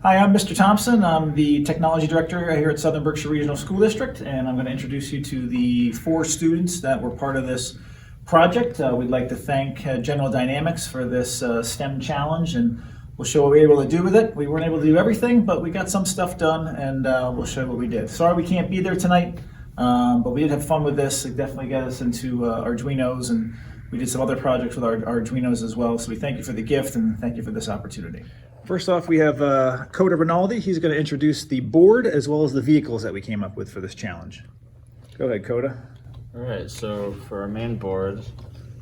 Hi, I'm Mr. Thompson. I'm the Technology Director here at Southern Berkshire Regional School District, and I'm going to introduce you to the 4 students that were part of this project. We'd like to thank General Dynamics for this STEM challenge, and we'll show what we were able to do with it. We weren't able to do everything, but we got some stuff done, and we'll show you what we did. Sorry we can't be there tonight, but we did have fun with this. It definitely got us into Arduinos, and we did some other projects with our Arduinos as well. So we thank you for the gift, and thank you for this opportunity. First off, we have Cody Rinaldi. He's going to introduce the board as well as the vehicles that we came up with for this challenge. Go ahead, Coda. All right, so for our main board,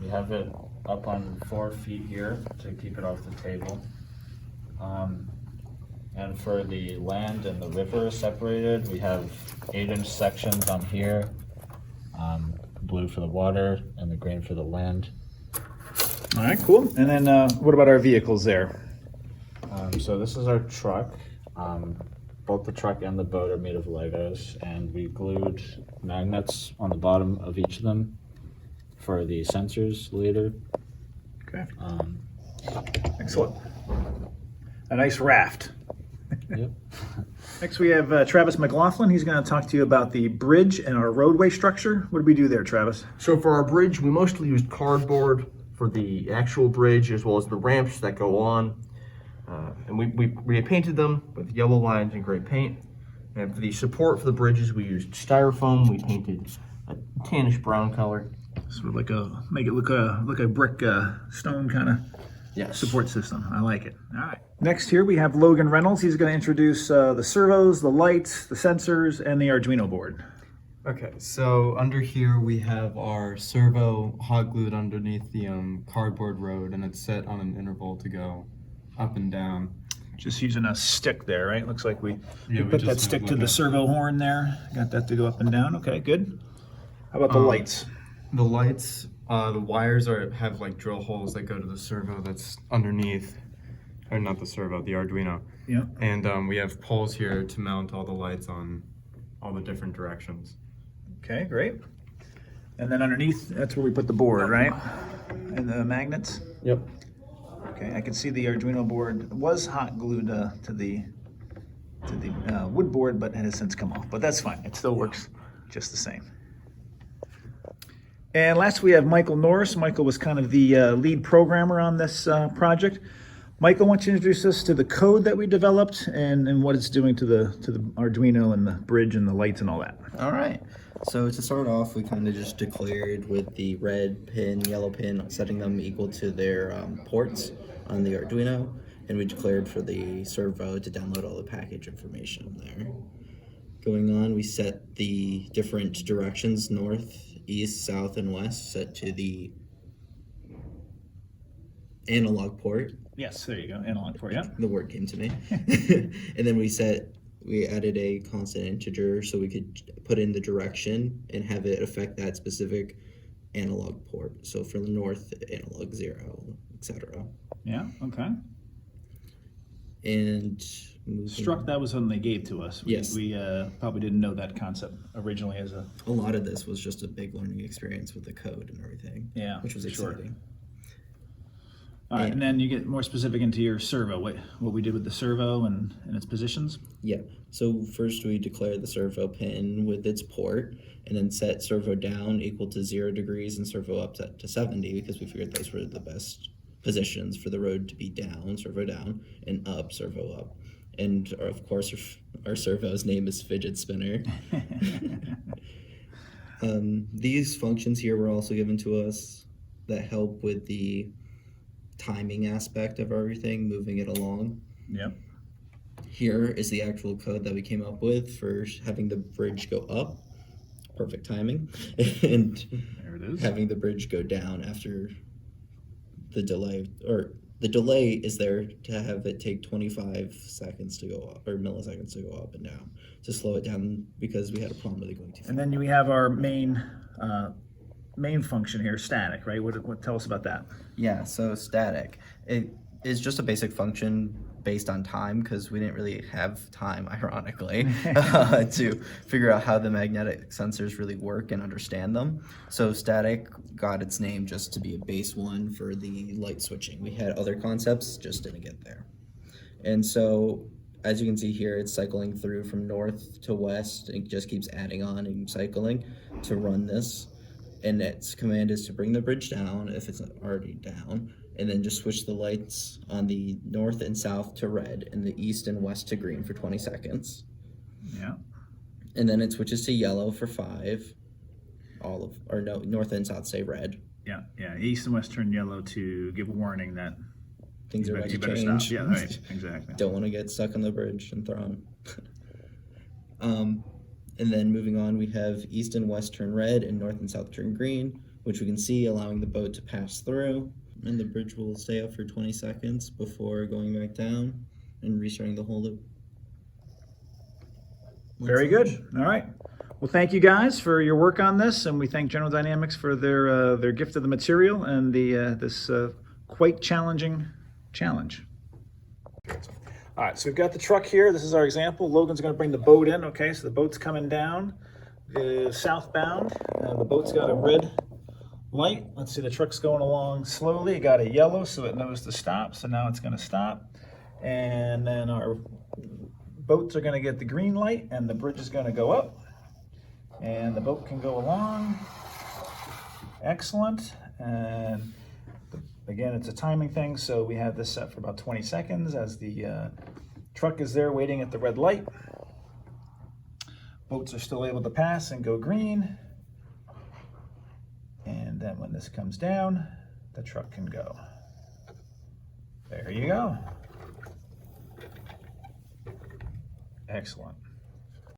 we have it up on 4 feet here to keep it off the table. And for the land and the river separated, we have 8-inch sections on here, blue for the water and the green for the land. All right, cool. And then what about our vehicles there? So this is our truck. Both the truck and the boat are made of Legos, and we glued magnets on the bottom of each of them for the sensors later. Okay. Excellent. A nice raft. Yep. Next we have Travis McLaughlin. He's going to talk to you about the bridge and our roadway structure. What did we do there, Travis? So for our bridge, we mostly used cardboard for the actual bridge as well as the ramps that go on. And we painted them with yellow lines and gray paint. And for the support for the bridges, we used styrofoam. We painted a tannish brown color. Sort of like make it look a brick stone kind of support system. I like it. All right. Next here we have Logan Reynolds. He's going to introduce the servos, the lights, the sensors, and the Arduino board. Okay, so under here we have our servo hot glued underneath the cardboard road, and it's set on an interval to go up and down. Just using a stick there, right? Looks like we we put that just stick have to like the a- servo horn there. Got that to go up and down. Okay, good. How about the lights? The lights, the wires have like drill holes that go to the servo that's underneath, or not the servo, the Arduino. Yeah. And we have poles here to mount all the lights on all the different directions. Okay, great. And then underneath, that's where we put the board, right? And the magnets? Yep. Okay, I can see the Arduino board was hot glued to the wood board, but it has since come off. But that's fine. It still works just the same. And last we have Michael Norris. Michael was kind of the lead programmer on this project. Michael, why don't you introduce us to the code that we developed and what it's doing to the Arduino and the bridge and the lights and all that. All right. So to start off, we kind of just declared with the red pin, yellow pin, setting them equal to their ports on the Arduino, and we declared for the servo to download all the package information there. Going on, we set the different directions, north, east, south, and west, set to the analog port. Yes, there you go. Analog port, yeah. The word came to me. And then we added a constant integer so we could put in the direction and have it affect that specific analog port. So for the north, analog 0, etc. Yeah, okay. And Struck, that was something they gave to us. Yes. We probably didn't know that concept originally as a... a lot of this was just a big learning experience with the code and everything. Yeah, which was for sure. exciting. All right, and then you get more specific into your servo, what we did with the servo and its positions. Yeah, so first we declare the servo pin with its port, and then set servo down equal to 0 degrees and servo up set to 70 because we figured those were the best positions for the road to be down, servo down, and up, servo up. And of course our servo's name is Fidget Spinner. These functions here were also given to us that help with the timing aspect of everything, moving it along. Yep. Here is the actual code that we came up with for having the bridge go up, perfect timing, and There it is. having the bridge go down after the delay, or the delay is there to have it take 25 seconds to go up, or milliseconds to go up and down, to slow it down because we had a problem with it going too fast. And then we have our main function here, static, right? What tell us about that? Yeah, so static. It is just a basic function based on time because we didn't really have time, ironically, to figure out how the magnetic sensors really work and understand them. So static got its name just to be a base one for the light switching. We had other concepts, just didn't get there. And so as you can see here, it's cycling through from north to west. It just keeps adding on and cycling to run this. And its command is to bring the bridge down if it's already down, and then just switch the lights on the north and south to red and the east and west to green for 20 seconds. Yeah. And then it switches to yellow for 5. North and south say red. Yeah, yeah. East and west turn yellow to give a warning that Things are about you to better change. stop. Yeah, right. Exactly. Don't want to get stuck on the bridge and thrown. And then moving on, we have east and west turn red and north and south turn green, which we can see allowing the boat to pass through. And the bridge will stay up for 20 seconds before going back down and restarting the whole loop. Very good. All right. Well, thank you guys for your work on this, and we thank General Dynamics for their gift of the material and this quite challenging challenge. All right, so we've got the truck here. This is our example. Logan's going to bring the boat in. Okay, so the boat's coming down southbound, and the boat's got a red light. Let's see, the truck's going along slowly. It got a yellow, so it knows to stop. So now it's going to stop, and then our boats are going to get the green light, and the bridge is going to go up, and the boat can go along. Excellent. And again, it's a timing thing, so we have this set for about 20 seconds as the truck is there waiting at the red light. Boats are still able to pass and go green. And then when this comes down, the truck can go. There you go. Excellent.